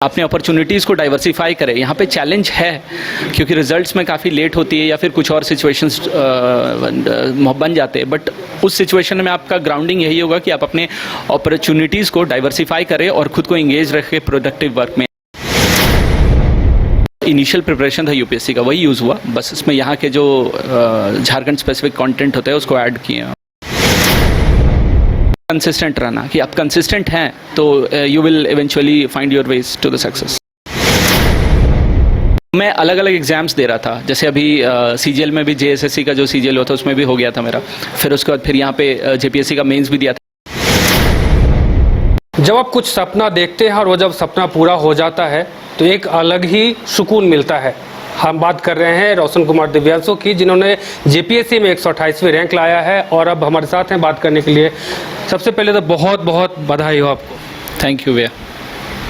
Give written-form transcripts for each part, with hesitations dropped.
अपने अपॉर्चुनिटीज़ को डाइवर्सिफाई करें। यहाँ पे चैलेंज है क्योंकि रिजल्ट्स में काफ़ी लेट होती है या फिर कुछ और सिचुएशंस बन जाते हैं, बट उस सिचुएशन में आपका ग्राउंडिंग यही होगा कि आप अपने अपॉर्चुनिटीज़ को डाइवर्सिफाई करें और खुद को इंगेज रखें प्रोडक्टिव वर्क में। इनिशियल प्रिपरेशन था यूपीएससी का, वही यूज़ हुआ, बस इसमें यहाँ के जो झारखंड स्पेसिफिक कंटेंट होते हैं उसको ऐड किए हैं। कंसिस्टेंट रहना, कि आप कंसिस्टेंट हैं तो you will eventually find your ways to the success. मैं अलग अलग एग्ज़ाम्स दे रहा था, जैसे अभी सीजीएल में भी जेएसएससी का जो सीजीएल होता है उसमें भी हो गया था मेरा, फिर उसके बाद फिर यहाँ पे जेपीएससी का मेंस भी दिया था। जब आप कुछ सपना देखते हैं और वो जब सपना पूरा हो जाता है तो एक अलग ही सुकून मिलता है। हम बात कर रहे हैं रोशन कुमार दिव्यांशु की, जिन्होंने जेपीएससी में 128वीं रैंक लाया है और अब हमारे साथ हैं बात करने के लिए। सबसे पहले तो बहुत बहुत बधाई हो आपको। थैंक यू भैया।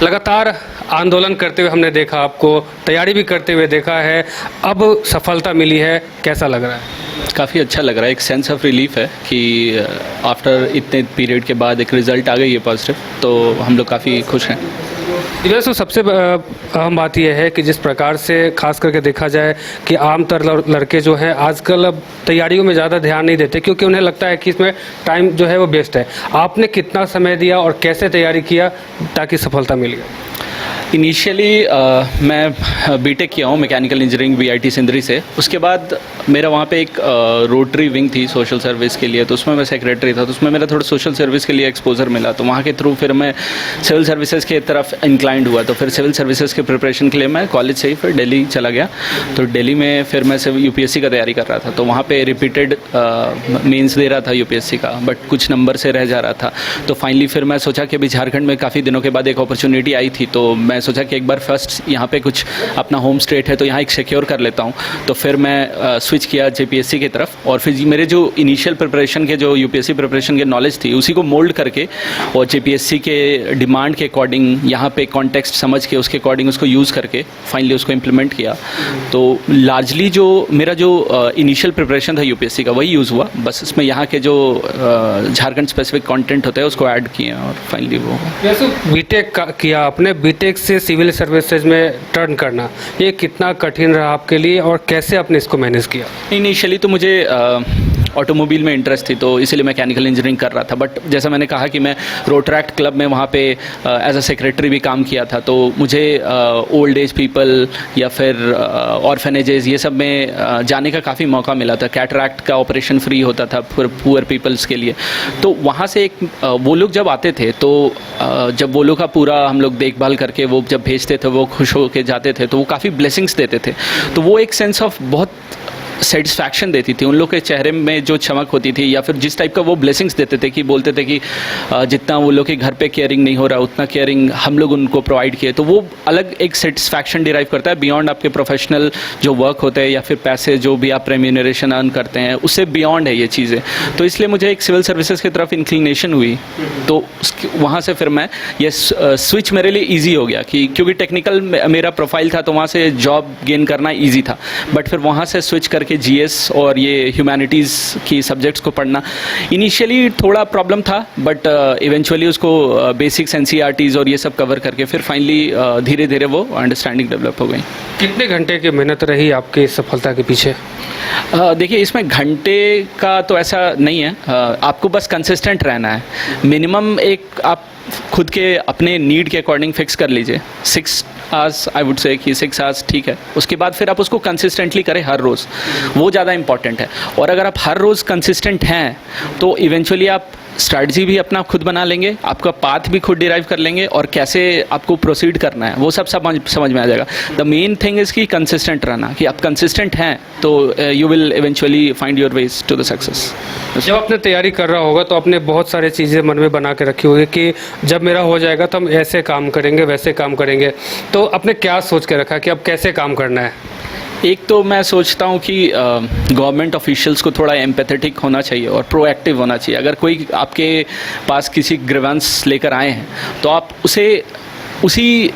लगातार आंदोलन करते हुए हमने देखा, आपको तैयारी भी करते हुए देखा है, अब सफलता मिली है, कैसा लग रहा है? काफ़ी अच्छा लग रहा है, एक सेंस ऑफ रिलीफ है कि आफ्टर इतने पीरियड के बाद एक रिज़ल्ट आ गई है पॉजिटिव, तो हम लोग काफ़ी खुश हैं। वैसे सबसे अहम बात यह है कि जिस प्रकार से खास करके देखा जाए कि आमतौर लड़के जो हैं आजकल अब तैयारियों में ज़्यादा ध्यान नहीं देते क्योंकि उन्हें लगता है कि इसमें टाइम जो है वो बेस्ट है। आपने कितना समय दिया और कैसे तैयारी किया ताकि सफलता मिल गई? इनिशियली मैं बीटेक किया हूँ मैकेनिकल इंजीनियरिंग वीआईटी सिंदरी से। उसके बाद मेरा वहाँ पे एक रोटरी विंग थी सोशल सर्विस के लिए, तो उसमें मैं सेक्रेटरी था, तो उसमें मेरा थोड़ा सोशल सर्विस के लिए एक्सपोजर मिला, तो वहाँ के थ्रू फिर मैं सिविल सर्विसेज की तरफ इंक्लाइंड हुआ। तो फिर सिविल सर्विसेज के प्रिपरेशन के लिए मैं कॉलेज से ही फिर दिल्ली चला गया। तो दिल्ली में फिर मैं यूपीएससी का तैयारी कर रहा था, तो वहाँ पर रिपीटेड मेन्स दे रहा था यूपीएससी का, बट कुछ नंबर से रह जा रहा था। तो फाइनली फिर मैं सोचा कि अभी झारखंड में काफ़ी दिनों के बाद एक अपॉर्चुनिटी आई थी, तो मैं सोचा कि एक बार फर्स्ट यहाँ पे कुछ अपना होम स्टेट है तो यहाँ एक सिक्योर कर लेता हूँ। तो फिर मैं स्विच किया जेपीएससी की तरफ, और फिर मेरे जो इनिशियल प्रिपरेशन के जो यूपीएससी प्रिपरेशन के नॉलेज थी उसी को मोल्ड करके और जेपीएससी के डिमांड के अकॉर्डिंग यहाँ पे कॉन्टेक्स्ट समझ के उसके अकॉर्डिंग उसको यूज़ करके फाइनली उसको इम्प्लीमेंट किया। तो लार्जली जो मेरा जो इनिशियल प्रिपरेशन था यूपीएससी का वही यूज़ हुआ, बस इसमें यहाँ के जो झारखंड स्पेसिफिक कॉन्टेंट होते हैं उसको ऐड किए और फाइनली वो। बीटेक किया आपने, बीटेक से सिविल सर्विसेज में टर्न करना, ये कितना कठिन रहा आपके लिए और कैसे आपने इसको मैनेज किया? इनिशियली तो मुझे ऑटोमोबाइल में इंटरेस्ट थी, तो इसीलिए मैकेनिकल इंजीनियरिंग कर रहा था, बट जैसा मैंने कहा कि मैं रोटरैक्ट क्लब में वहाँ पे एज अ सेक्रेटरी भी काम किया था, तो मुझे ओल्ड एज पीपल या फिर ऑर्फेनेजेस ये सब में जाने का काफ़ी मौका मिला था। कैटरैक्ट का ऑपरेशन फ्री होता था पुअर पीपल्स के लिए, तो वहाँ से एक वो लोग जब आते थे तो जब वो लोग का पूरा हम लोग देखभाल करके वो जब भेजते थे, वो खुश होकर जाते थे, तो वो काफ़ी ब्लेसिंग्स देते थे। तो वो एक सेंस ऑफ बहुत सेटिस्फैक्शन देती थी, उन लोग के चेहरे में जो चमक होती थी या फिर जिस टाइप का वो ब्लेसिंग्स देते थे कि बोलते थे कि जितना वो लोग के घर पे केयरिंग नहीं हो रहा उतना केयरिंग हम लोग उनको प्रोवाइड किए, तो वो अलग एक सेटिस्फैक्शन डिराइव करता है बियॉन्ड आपके प्रोफेशनल जो वर्क होते हैं या फिर पैसे जो भी आप रेम्यूनरेशन अर्न करते हैं उससे बियॉन्ड है ये चीज़ें। तो इसलिए मुझे एक सिविल सर्विसेज की तरफ इंक्लिनेशन हुई, तो वहाँ से फिर मैं ये स्विच मेरे लिए ईजी हो गया कि क्योंकि टेक्निकल मेरा प्रोफाइल था तो वहाँ से जॉब गेन करना ईजी था, बट फिर वहाँ से स्विच करके जीएस और ये ह्यूमैनिटीज़ की सब्जेक्ट्स को पढ़ना इनिशियली थोड़ा प्रॉब्लम था, बट इवेंचुअली उसको बेसिक्स एनसीईआरटीज़ और ये सब कवर करके फिर फाइनली धीरे धीरे वो अंडरस्टैंडिंग डेवलप हो गई। कितने घंटे की मेहनत रही आपकी सफलता के पीछे? देखिए इसमें घंटे का तो ऐसा नहीं है, आपको बस कंसिस्टेंट रहना है। मिनिमम एक आप खुद के अपने नीड के अकॉर्डिंग फिक्स कर लीजिए, 6 आवर्स आई वुड से कि 6 आवर्स ठीक है। उसके बाद फिर आप उसको कंसिस्टेंटली करें हर रोज़, वो ज़्यादा इंपॉर्टेंट है। और अगर आप हर रोज़ कंसिस्टेंट हैं तो इवेंचुअली आप स्ट्रैटेजी भी अपना खुद बना लेंगे, आपका पाथ भी खुद डिराइव कर लेंगे और कैसे आपको प्रोसीड करना है वो सब समझ में आ जाएगा। द मेन थिंग इज़ कि कंसिस्टेंट रहना, कि आप कंसिस्टेंट हैं तो you will eventually find your ways to the success. जब आपने तैयारी कर रहा होगा तो आपने बहुत सारी चीज़ें मन में बना के रखी होगी कि जब मेरा हो जाएगा तो हम ऐसे काम करेंगे वैसे काम करेंगे, तो आपने क्या सोच के रखा कि अब कैसे काम करना है? एक तो मैं सोचता हूँ कि गवर्नमेंट ऑफिशियल्स को थोड़ा एम्पैथेटिक होना चाहिए और प्रोएक्टिव होना चाहिए। अगर कोई आपके पास किसी ग्रीवेंस लेकर आए हैं तो आप उसे उसी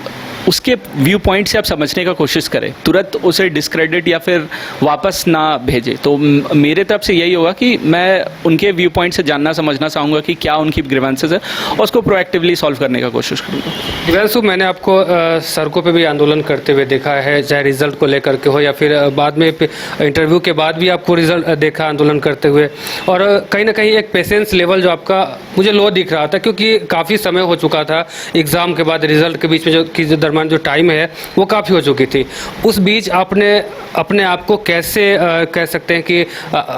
उसके व्यू पॉइंट से आप समझने का कोशिश करें, तुरंत उसे डिस्क्रेडिट या फिर वापस ना भेजें। तो मेरे तरफ से यही होगा कि मैं उनके व्यू पॉइंट से जानना समझना चाहूँगा कि क्या उनकी ग्रीवेंसेस है और उसको प्रोएक्टिवली सॉल्व करने का कोशिश करूँगा। दिव्यांशु, मैंने आपको सड़कों पे भी आंदोलन करते हुए देखा है, चाहे रिजल्ट को लेकर के हो या फिर बाद में इंटरव्यू के बाद भी आपको रिजल्ट देखा आंदोलन करते हुए, और कहीं ना कहीं एक पेशेंस लेवल जो आपका मुझे लो दिख रहा था, क्योंकि काफ़ी समय हो चुका था एग्ज़ाम के बाद रिजल्ट के बीच में जो दरमियान जो टाइम है वो काफ़ी हो चुकी थी। उस बीच आपने अपने आप को कैसे कह सकते हैं कि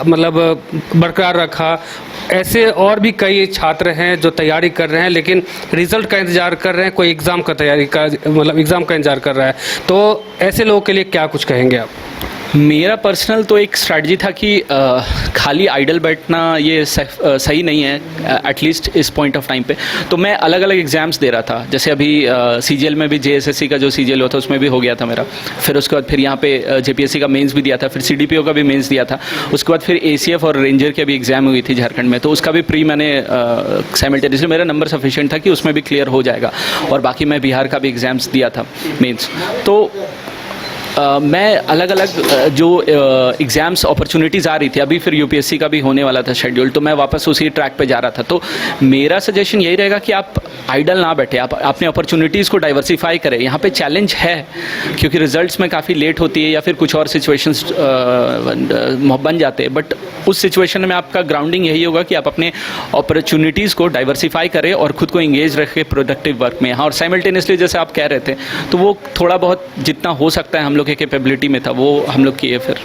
मतलब बरकरार रखा? ऐसे और भी कई छात्र हैं जो तैयारी कर रहे हैं लेकिन रिजल्ट का इंतज़ार कर रहे हैं, कोई एग्ज़ाम का तैयारी का मतलब एग्ज़ाम का इंतज़ार कर रहा है, तो ऐसे लोगों के लिए क्या कुछ कहेंगे आप? मेरा पर्सनल तो एक स्ट्रैटेजी था कि खाली आइडल बैठना ये सही नहीं है, एटलीस्ट इस पॉइंट ऑफ टाइम पे। तो मैं अलग अलग एग्ज़ाम्स दे रहा था, जैसे अभी सीजीएल में भी जेएसएससी का जो सीजीएल हुआ था उसमें भी हो गया था मेरा, फिर उसके बाद फिर यहाँ पे जेपीएससी का मेंस भी दिया था, फिर सीडीपीओ का भी मेंस दिया था, उसके बाद फिर एसीएफ और रेंजर की भी एग्ज़ाम हुई थी झारखंड में, तो उसका भी प्री मैंने साइमल्टेनियसली, मेरा नंबर सफिशिएंट था कि उसमें भी क्लियर हो जाएगा, और बाकी मैं बिहार का भी एग्ज़ाम्स दिया था मेंस। तो मैं अलग अलग जो एग्ज़ाम्स अपॉर्चुनिटीज़ आ रही थी, अभी फिर यूपीएससी का भी होने वाला था शेड्यूल, तो मैं वापस उसी ट्रैक पे जा रहा था। तो मेरा सजेशन यही रहेगा कि आप आइडल ना बैठे, आप अपने अपॉर्चुनिटीज़ को डाइवर्सिफाई करें। यहाँ पे चैलेंज है क्योंकि रिजल्ट्स में काफ़ी लेट होती है या फिर कुछ और सिचुएशंस बन जाते हैं, बट उस सिचुएशन में आपका ग्राउंडिंग यही होगा कि आप अपने अपॉर्चुनिटीज़ को डाइवर्सिफाई करें और खुद को इंगेज रखें प्रोडक्टिव वर्क में। हाँ, और साइमल्टेनियसली जैसे आप कह रहे थे, तो वो थोड़ा बहुत जितना हो सकता है हम लोग के कैपेबिलिटी में था वो हम लोग किए। फिर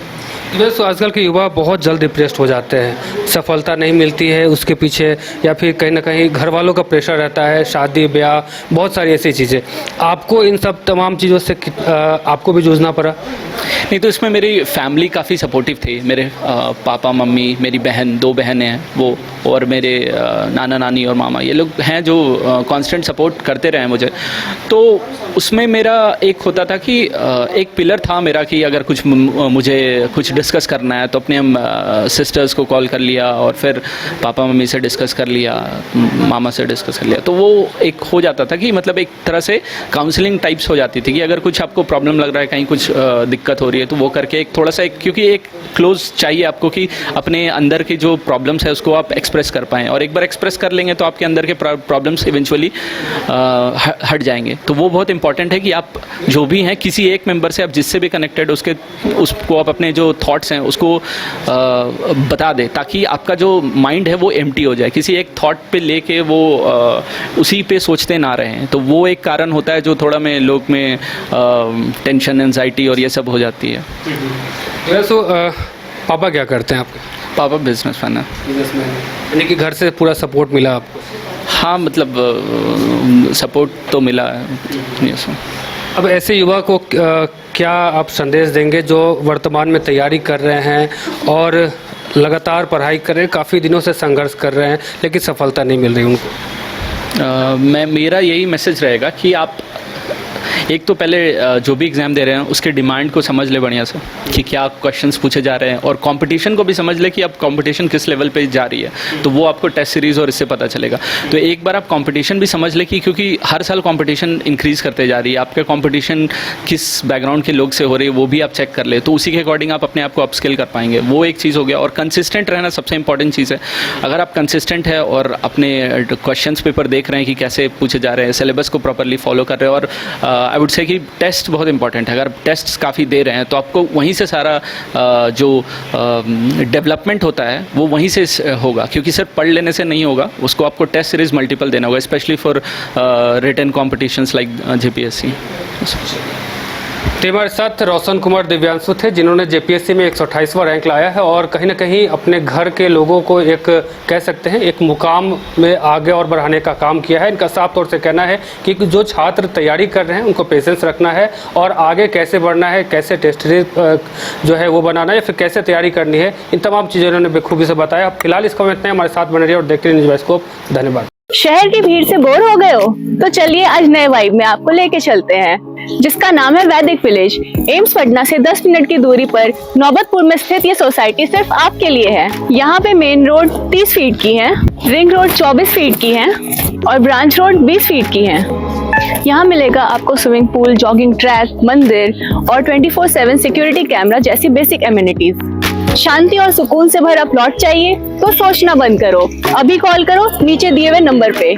दोस्तों, आजकल के युवा बहुत जल्द डिप्रेस्ड हो जाते हैं, सफलता नहीं मिलती है उसके पीछे, या फिर कहीं ना कहीं घर वालों का प्रेशर रहता है, शादी ब्याह, बहुत सारी ऐसी चीज़ें। आपको इन सब तमाम चीज़ों से आपको भी जूझना पड़ा? नहीं, तो इसमें मेरी फैमिली काफ़ी सपोर्टिव थी। मेरे पापा मम्मी, मेरी बहन, 2 बहनें हैं वो, और मेरे नाना नानी और मामा, ये लोग हैं जो कांस्टेंट सपोर्ट करते रहे मुझे। तो उसमें मेरा एक होता था कि एक पिलर था मेरा कि अगर कुछ मुझे कुछ डिस्कस करना है तो अपने हम सिस्टर्स को कॉल कर लिया, और फिर पापा मम्मी से डिस्कस कर लिया, मामा से डिस्कस कर लिया। तो वो एक हो जाता था कि मतलब एक तरह से काउंसलिंग टाइप्स हो जाती थी कि अगर कुछ आपको प्रॉब्लम लग रहा है, कहीं कुछ दिक्कत हो रही है, तो वो करके एक थोड़ा सा क्योंकि एक क्लोज चाहिए आपको कि अपने अंदर की जो प्रॉब्लम्स है उसको आप एक्सप्रेस कर पाएँ, और एक बार एक्सप्रेस कर लेंगे तो आपके अंदर के प्रॉब्लम्स इवेंचुअली हट जाएंगे। तो वो बहुत इंपॉर्टेंट है कि आप जो भी हैं, किसी एक मेंबर से आप जिससे भी कनेक्टेड उसको आप अपने जो थॉट्स हैं उसको बता दें, ताकि आपका जो माइंड है वो एम्प्टी हो जाए, किसी एक थॉट पे लेके वो उसी पे सोचते ना रहें। तो वो एक कारण होता है जो थोड़ा में लोग में टेंशन, एंजाइटी और ये सब हो जाती है। तो पापा क्या करते हैं आपके? पापा बिजनेसमैन है। यानी कि घर से पूरा सपोर्ट मिला आपको? हाँ, मतलब सपोर्ट तो मिला है। यस। अब ऐसे युवा को क्या आप संदेश देंगे जो वर्तमान में तैयारी कर रहे हैं और लगातार पढ़ाई कर रहे हैं, काफ़ी दिनों से संघर्ष कर रहे हैं लेकिन सफलता नहीं मिल रही उनको? मेरा यही मैसेज रहेगा कि आप एक तो पहले जो भी एग्ज़ाम दे रहे हैं उसके डिमांड को समझ ले बढ़िया से कि क्या क्वेश्चंस पूछे जा रहे हैं, और कंपटीशन को भी समझ ले कि अब कंपटीशन किस लेवल पे जा रही है, तो वो आपको टेस्ट सीरीज़ और इससे पता चलेगा। तो एक बार आप कंपटीशन भी समझ ले कि क्योंकि हर साल कंपटीशन इंक्रीज़ करते जा रही है, आपका कंपटीशन किस बैकग्राउंड के लोग से हो रही है वो भी आप चेक कर ले, तो उसी के अकॉर्डिंग आप अपने आप को अपस्किल कर पाएंगे। वो एक चीज़ हो गया। और कंसिस्टेंट रहना सबसे इंपॉर्टेंट चीज़ है। अगर आप कंसिस्टेंट है और अपने क्वेश्चन पेपर देख रहे हैं कि कैसे पूछे जा रहे हैं, सिलेबस को प्रॉपरली फॉलो कर रहे हैं, और आई वुड से कि टेस्ट बहुत इंपॉर्टेंट है। अगर टेस्ट काफ़ी दे रहे हैं तो आपको वहीं से सारा जो डेवलपमेंट होता है वो वहीं से होगा, क्योंकि सिर्फ पढ़ लेने से नहीं होगा, उसको आपको टेस्ट सीरीज मल्टीपल देना होगा, specially for written competitions like JPSC. तो हमारे साथ रोशन कुमार दिव्यांशु थे जिन्होंने जेपीएससी में 128वां रैंक लाया है, और कहीं ना कहीं अपने घर के लोगों को एक कह सकते हैं एक मुकाम में आगे और बढ़ाने का काम किया है। इनका साफ तौर से कहना है कि जो छात्र तैयारी कर रहे हैं उनको पेशेंस रखना है, और आगे कैसे बढ़ना है, कैसे टेस्ट जो है वो बनाना है, या फिर कैसे तैयारी करनी है, इन तमाम चीज़ें इन्होंने बेखूबी से बताया। फिलहाल इस कमेंट में हमारे साथ बने रहिए और देखते रहिए न्यूज़बाइस्कोप। धन्यवाद। शहर की भीड़ से बोर हो गए हो? तो चलिए आज नए वाइब में आपको लेके चलते हैं, जिसका नाम है वैदिक विलेज। एम्स पटना से 10 मिनट की दूरी पर नौबतपुर में स्थित ये सोसाइटी सिर्फ आपके लिए है। यहाँ पे मेन रोड 30 फीट की है, रिंग रोड 24 फीट की है और ब्रांच रोड 20 फीट की है। यहाँ मिलेगा आपको स्विमिंग पूल, जॉगिंग ट्रैक, मंदिर और 24/7 सिक्योरिटी कैमरा जैसी बेसिक एमिनिटीज। शांति और सुकून से भरा प्लॉट चाहिए तो सोचना बंद करो, अभी कॉल करो नीचे दिए हुए नंबर पे।